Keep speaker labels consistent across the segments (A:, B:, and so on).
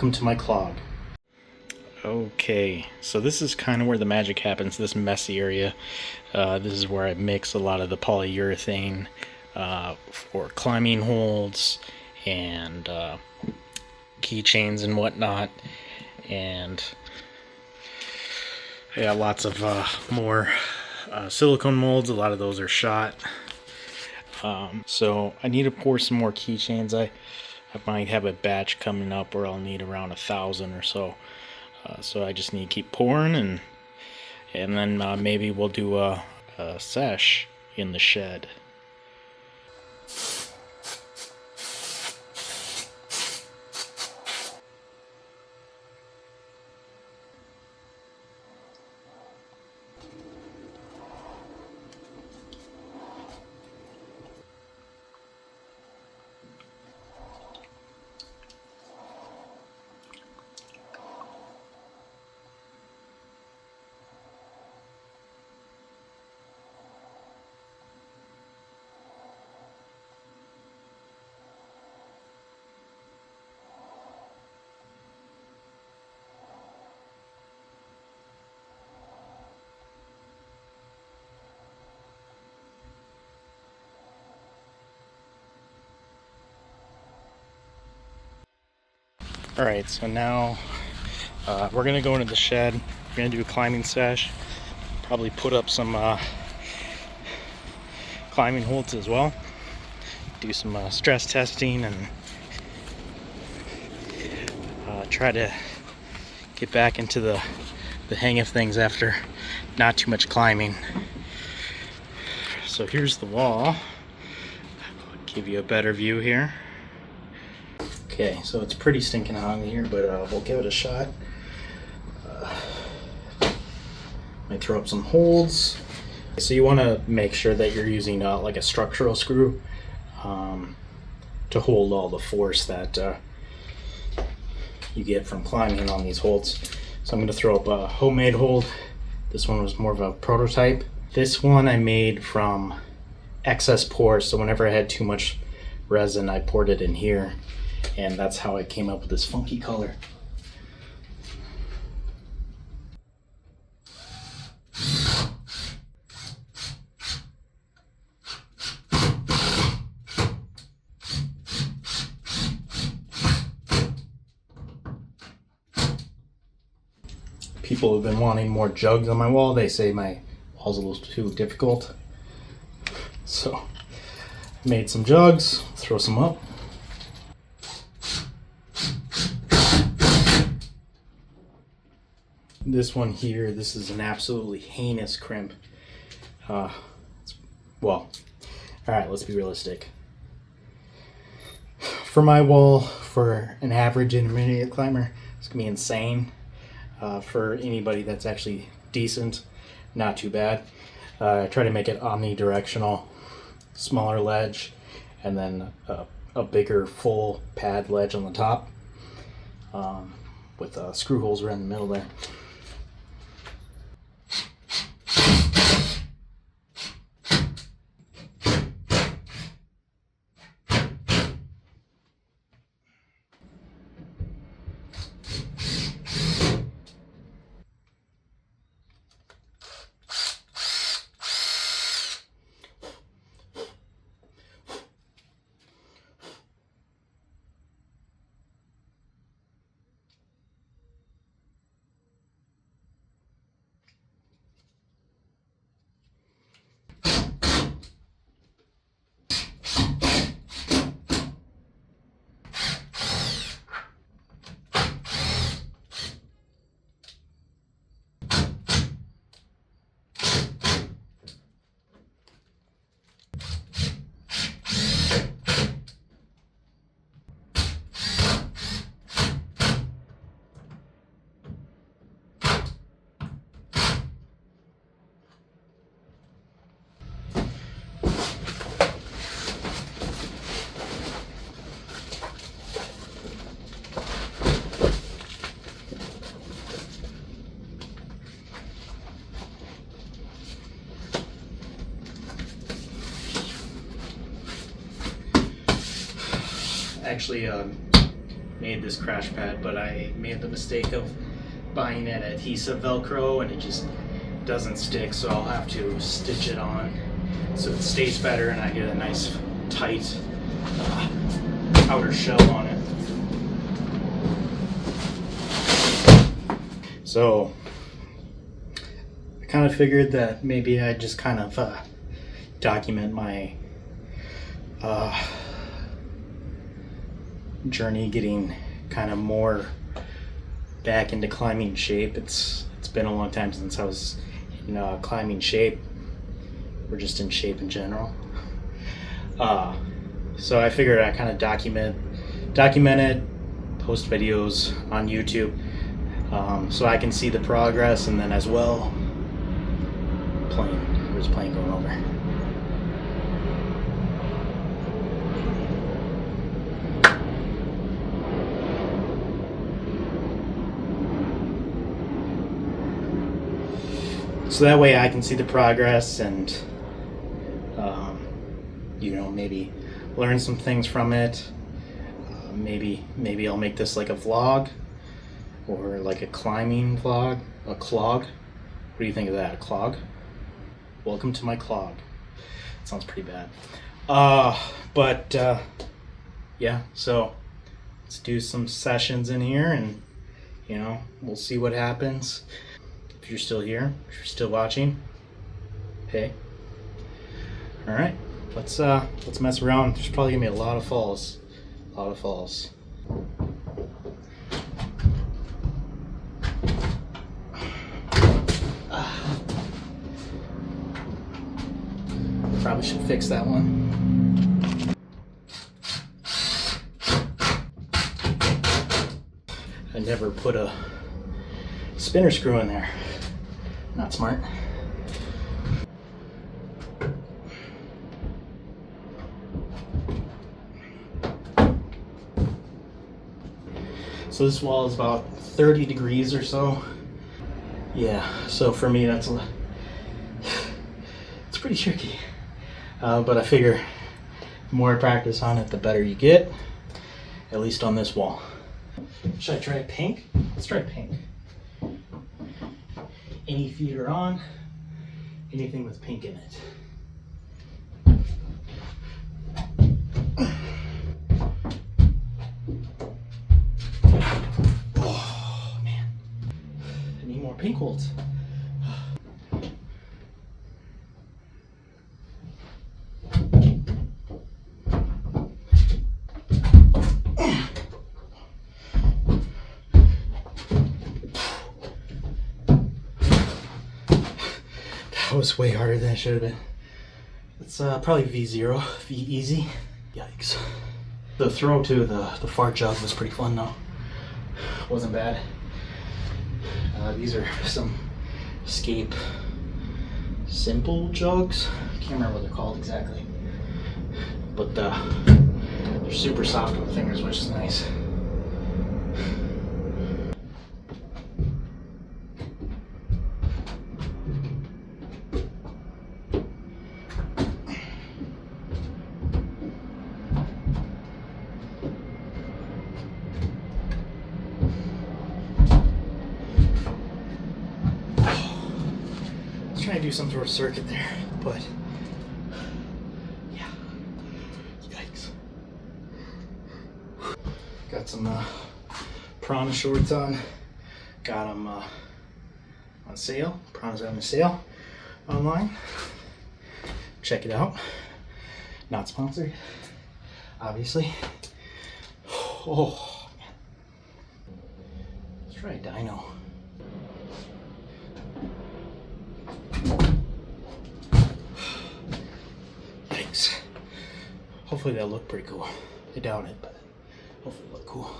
A: welcome to my clog. Okay, so this is kind of where the magic happens, this messy area. This is where I mix a lot of the polyurethane for climbing holds and keychains and whatnot. And yeah, lots of more silicone molds. A lot of those are shot. So I need to pour some more keychains. I might have a batch coming up where I'll need around 1,000 or so. So I just need to keep pouring, and then maybe we'll do a sesh in the shed. Alright, so now we're going to go into the shed. We're going to do a climbing sesh. Probably put up some climbing holds as well. Do some stress testing and try to get back into the hang of things after not too much climbing. So here's the wall. I'll give you a better view here. Okay, so it's pretty stinking hot in here, but we'll give it a shot. Might throw up some holds. So you want to make sure that you're using like a structural screw to hold all the force that you get from climbing on these holds. So I'm going to throw up a homemade hold. This one was more of a prototype. This one I made from excess pour, so whenever I had too much resin, I poured it in here. And that's how I came up with this funky color. People have been wanting more jugs on my wall. They say my wall's a little too difficult. So I made some jugs, throw some up. This one here, this is an absolutely heinous crimp. Well, alright, let's be realistic. For my wall, for an average intermediate climber, it's going to be insane. For anybody that's actually decent, not too bad. I try to make it omnidirectional, smaller ledge, and then a bigger full pad ledge on the top with screw holes right in the middle there. Actually made this crash pad, but I made the mistake of buying an adhesive Velcro and it just doesn't stick, so I'll have to stitch it on so it stays better and I get a nice tight outer shell on it. So I kind of figured that maybe I'd just kind of document my journey getting kind of more back into climbing shape. It's been a long time since I was in climbing shape, or just in shape in general. So I figured I kind of document it, post videos on YouTube, so I can see the progress, and then as well, there's a plane going over. So that way I can see the progress and, maybe learn some things from it. Maybe I'll make this like a vlog or like a climbing vlog, a clog. What do you think of that? A clog? Welcome to my clog. Sounds pretty bad. Yeah, so let's do some sessions in here and, we'll see what happens. If you're still here, if you're still watching, hey. All right, let's mess around. There's probably gonna be a lot of falls. Probably should fix that one. I never put a spinner screw in there. Not smart. So this wall is about 30 degrees or so. Yeah, so for me it's pretty tricky. But I figure the more practice on it, the better you get, at least on this wall. Should I try pink? Let's try pink. Any feet are on, anything with pink in it. Oh man, I need more pink holds. That was way harder than it should have been. It's probably V0, V easy. Yikes. The throw to the fart jug was pretty fun though. Wasn't bad. These are some Escape simple jugs. I can't remember what they're called exactly. But they're super soft on the fingers, which is nice. Trying to do some sort of circuit there, but yeah, yikes. Got some Prana shorts on. Got them on sale. Prana's on sale online. Check it out. Not sponsored, obviously. Oh man. Let's try a dyno. Yikes. Hopefully they'll look pretty cool. I doubt it, but hopefully they'll look cool.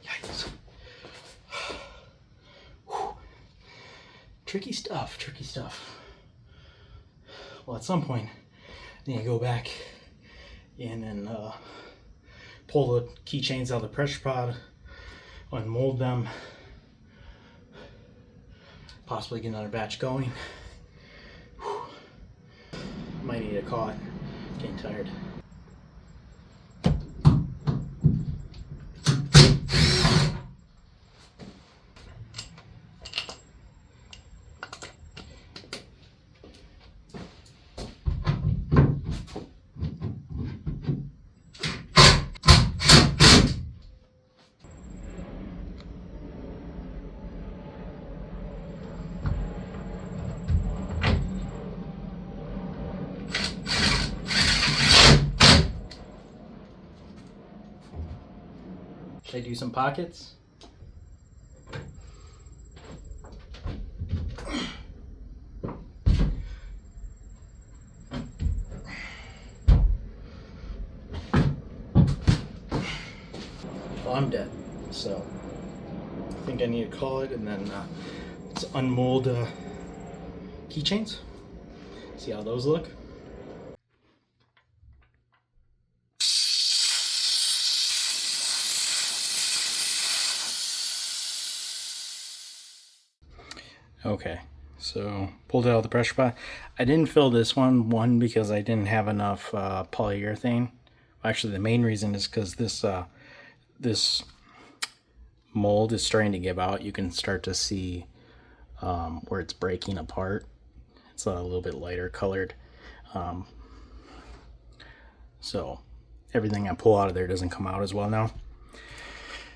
A: Yikes. Tricky stuff, tricky stuff. Well, at some point, I need to go back in and pull the keychains out of the pressure pod, unmold them, possibly get another batch going. Might need to Getting tired. Should I do some pockets? Well, I'm dead, so I think I need to call it, and then let's unmold keychains. See how those look. Okay, so pulled it out of the pressure pot. I didn't fill this one because I didn't have enough polyurethane. Actually, the main reason is because this mold is starting to give out. You can start to see where it's breaking apart. It's a little bit lighter colored. So everything I pull out of there doesn't come out as well now.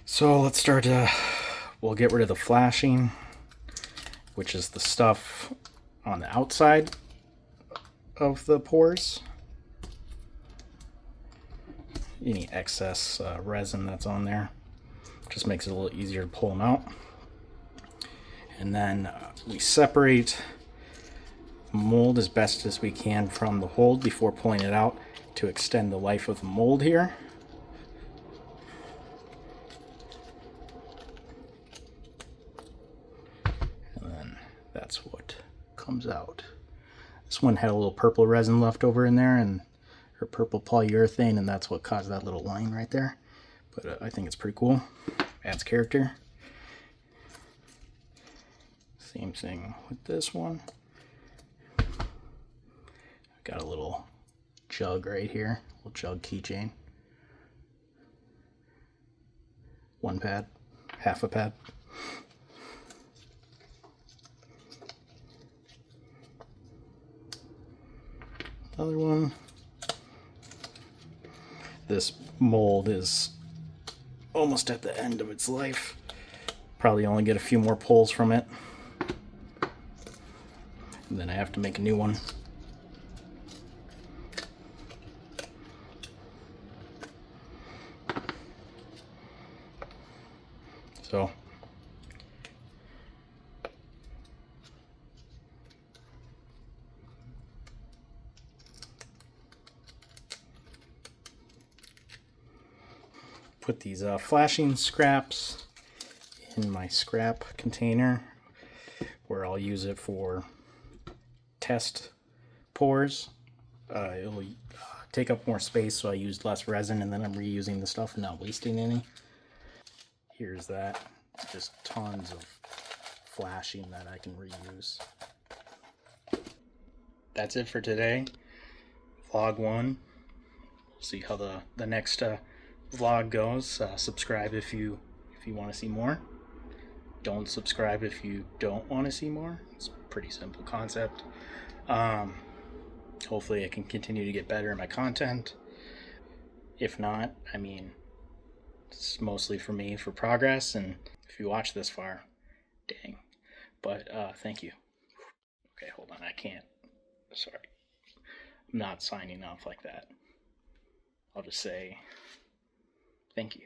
A: So let's start we'll get rid of the flashing, which is the stuff on the outside of the pores. Any excess resin that's on there just makes it a little easier to pull them out. And then we separate the mold as best as we can from the hold before pulling it out to extend the life of the mold here. And then that's what comes out. This one had a little purple resin left over in there, and or purple polyurethane, and that's what caused that little line right there. But I think it's pretty cool. Adds character. Same thing with this one. Got a little jug right here, little jug keychain. One pad, half a pad. Another one. This mold is almost at the end of its life. Probably only get a few more pulls from it. And then I have to make a new one. So put these flashing scraps in my scrap container where I'll use it for test pours. It'll take up more space, so I used less resin, and then I'm reusing the stuff and not wasting any. Here's that. Just tons of flashing that I can reuse. That's it for today. Vlog 1. We'll see how the next vlog goes. Subscribe if you want to see more. Don't subscribe if you don't want to see more. It's a pretty simple concept. Hopefully I can continue to get better in my content. If not, I mean, it's mostly for me, for progress, and if you watch this far, dang. But thank you. Okay, hold on, I can't. Sorry. I'm not signing off like that. I'll just say thank you.